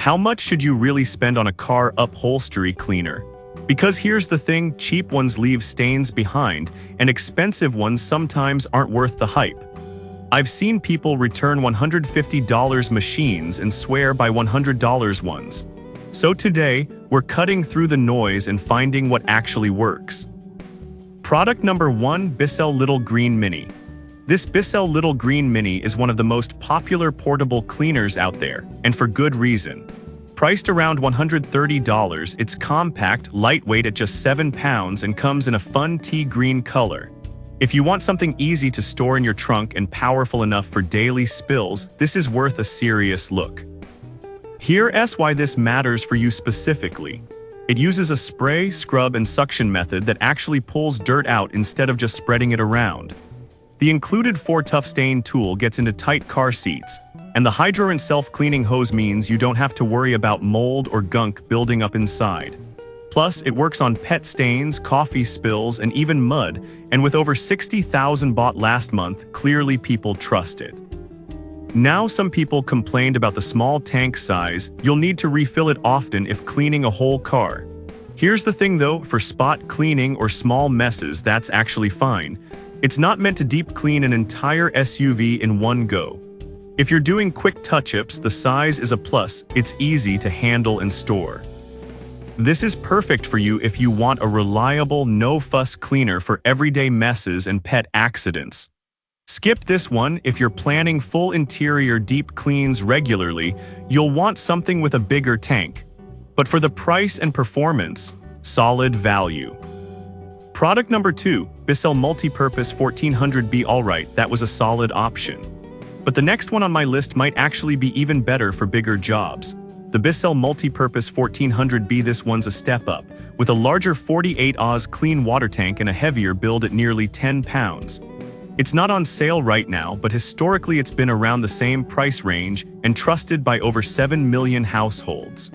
How much should you really spend on a car upholstery cleaner? Because here's the thing, cheap ones leave stains behind, and expensive ones sometimes aren't worth the hype. I've seen people return $150 machines and swear by $100 ones. So today, we're cutting through the noise and finding what actually works. Product number 1, Bissell Little Green Mini. This Bissell Little Green Mini is one of the most popular portable cleaners out there, and for good reason. Priced around $130, it's compact, lightweight at just 7 pounds and comes in a fun tea green color. If you want something easy to store in your trunk and powerful enough for daily spills, this is worth a serious look. Here's why this matters for you specifically. It uses a spray, scrub, and suction method that actually pulls dirt out instead of just spreading it around. The included 4-tough stain tool gets into tight car seats, and the Hydrorant self-cleaning hose means you don't have to worry about mold or gunk building up inside. Plus, it works on pet stains, coffee spills, and even mud, and with over 60,000 bought last month, clearly people trust it. Now some people complained about the small tank size. You'll need to refill it often if cleaning a whole car. Here's the thing though, for spot cleaning or small messes, that's actually fine. It's not meant to deep clean an entire SUV in one go. If you're doing quick touch-ups, the size is a plus. It's easy to handle and store. This is perfect for you if you want a reliable, no-fuss cleaner for everyday messes and pet accidents. Skip this one if you're planning full interior deep cleans regularly. You'll want something with a bigger tank. But for the price and performance, solid value. Product number 2, Bissell Multipurpose 1400B. Alright, that was a solid option. But the next one on my list might actually be even better for bigger jobs. The Bissell Multipurpose 1400B. This one's a step up, with a larger 48 Oz clean water tank and a heavier build at nearly 10 pounds. It's not on sale right now, but historically it's been around the same price range and trusted by over 7 million households.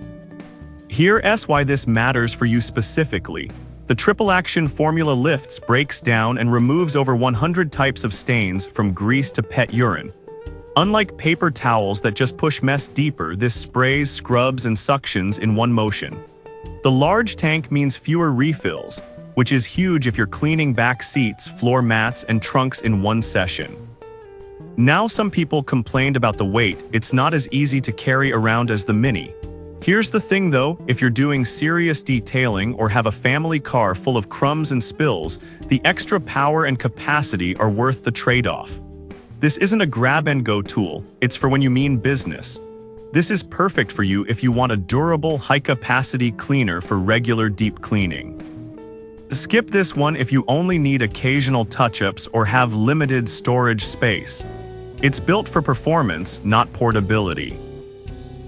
Here's why this matters for you specifically. The triple action formula lifts, breaks down, and removes over 100 types of stains from grease to pet urine. Unlike paper towels that just push mess deeper, this sprays, scrubs, and suctions in one motion. The large tank means fewer refills, which is huge if you're cleaning back seats, floor mats, and trunks in one session. Now some people complained about the weight. It's not as easy to carry around as the Mini. Here's the thing though, if you're doing serious detailing or have a family car full of crumbs and spills, the extra power and capacity are worth the trade-off. This isn't a grab-and-go tool, it's for when you mean business. This is perfect for you if you want a durable, high-capacity cleaner for regular deep cleaning. Skip this one if you only need occasional touch-ups or have limited storage space. It's built for performance, not portability.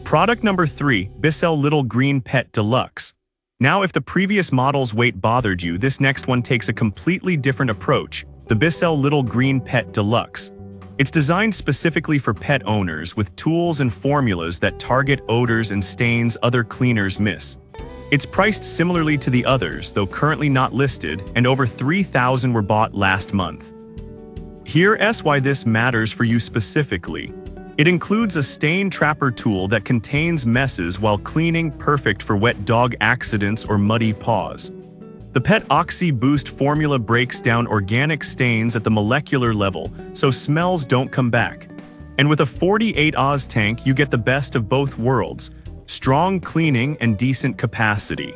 Product number 3, Bissell Little Green Pet Deluxe. Now if the previous model's weight bothered you, this next one takes a completely different approach, the Bissell Little Green Pet Deluxe. It's designed specifically for pet owners with tools and formulas that target odors and stains other cleaners miss. It's priced similarly to the others, though currently not listed, and over 3,000 were bought last month. Here's why this matters for you specifically. It includes a stain trapper tool that contains messes while cleaning, perfect for wet dog accidents or muddy paws. The Pet Oxy Boost formula breaks down organic stains at the molecular level, so smells don't come back. And with a 48 Oz tank, you get the best of both worlds, strong cleaning and decent capacity.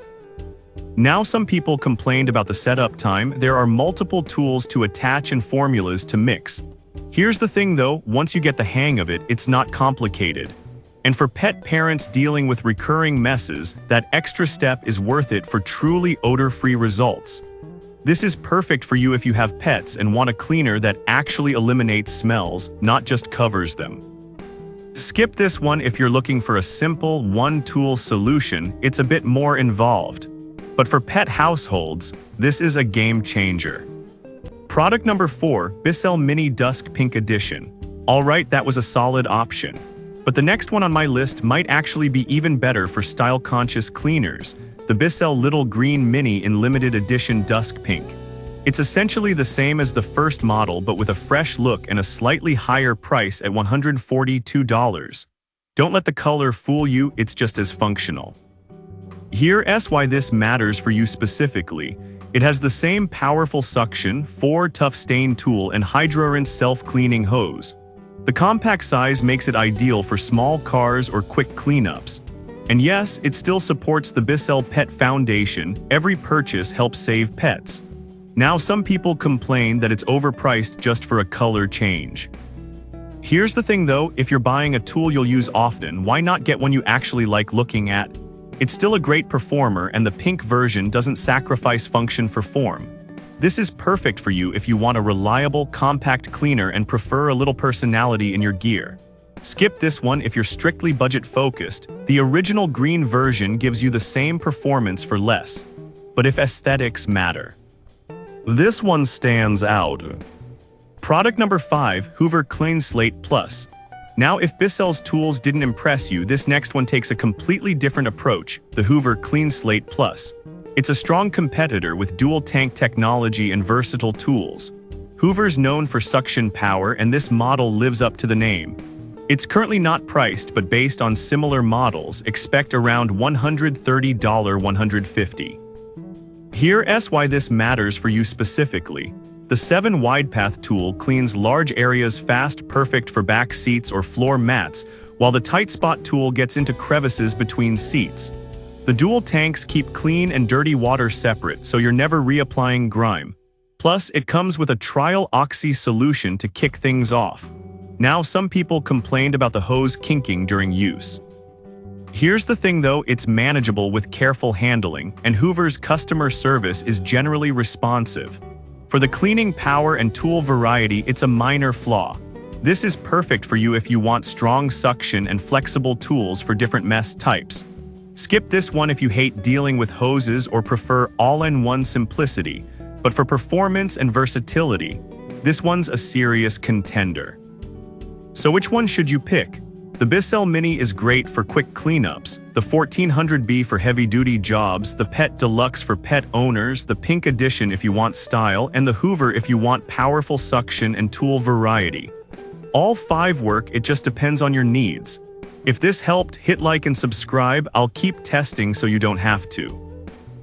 Now some people complained about the setup time. There are multiple tools to attach and formulas to mix. Here's the thing though, once you get the hang of it, it's not complicated. And for pet parents dealing with recurring messes, that extra step is worth it for truly odor-free results. This is perfect for you if you have pets and want a cleaner that actually eliminates smells, not just covers them. Skip this one if you're looking for a simple, one-tool solution. It's a bit more involved. But for pet households, this is a game changer. Product number 4, Bissell Mini Dusk Pink Edition. Alright, that was a solid option. But the next one on my list might actually be even better for style-conscious cleaners, the Bissell Little Green Mini in limited edition Dusk Pink. It's essentially the same as the first model but with a fresh look and a slightly higher price at $142. Don't let the color fool you, it's just as functional. Here's why this matters for you specifically. It has the same powerful suction, 4 tough stain tool, and hydro-rinse self-cleaning hose. The compact size makes it ideal for small cars or quick cleanups. And yes, it still supports the Bissell Pet Foundation. Every purchase helps save pets. Now, some people complain that it's overpriced just for a color change. Here's the thing though, if you're buying a tool you'll use often, why not get one you actually like looking at? It's still a great performer, and the pink version doesn't sacrifice function for form. This is perfect for you if you want a reliable, compact cleaner and prefer a little personality in your gear. Skip this one if you're strictly budget-focused. The original green version gives you the same performance for less. But if aesthetics matter, this one stands out. Product number 5, Hoover Clean Slate Plus. Now, if Bissell's tools didn't impress you, this next one takes a completely different approach, the Hoover Clean Slate Plus. It's a strong competitor with dual-tank technology and versatile tools. Hoover's known for suction power, and this model lives up to the name. It's currently not priced, but based on similar models, expect around $130–150. Here's why this matters for you specifically. The 7 Wide Path tool cleans large areas fast, perfect for back seats or floor mats, while the Tight Spot tool gets into crevices between seats. The dual tanks keep clean and dirty water separate, so you're never reapplying grime. Plus, it comes with a trial oxy solution to kick things off. Now, some people complained about the hose kinking during use. Here's the thing though, it's manageable with careful handling, and Hoover's customer service is generally responsive. For the cleaning power and tool variety, it's a minor flaw. This is perfect for you if you want strong suction and flexible tools for different mess types. Skip this one if you hate dealing with hoses or prefer all-in-one simplicity, but for performance and versatility, this one's a serious contender. So which one should you pick? The Bissell Mini is great for quick cleanups, the 1400B for heavy-duty jobs, the Pet Deluxe for pet owners, the Pink Edition if you want style, and the Hoover if you want powerful suction and tool variety. All 5 work, it just depends on your needs. If this helped, hit like and subscribe. I'll keep testing so you don't have to.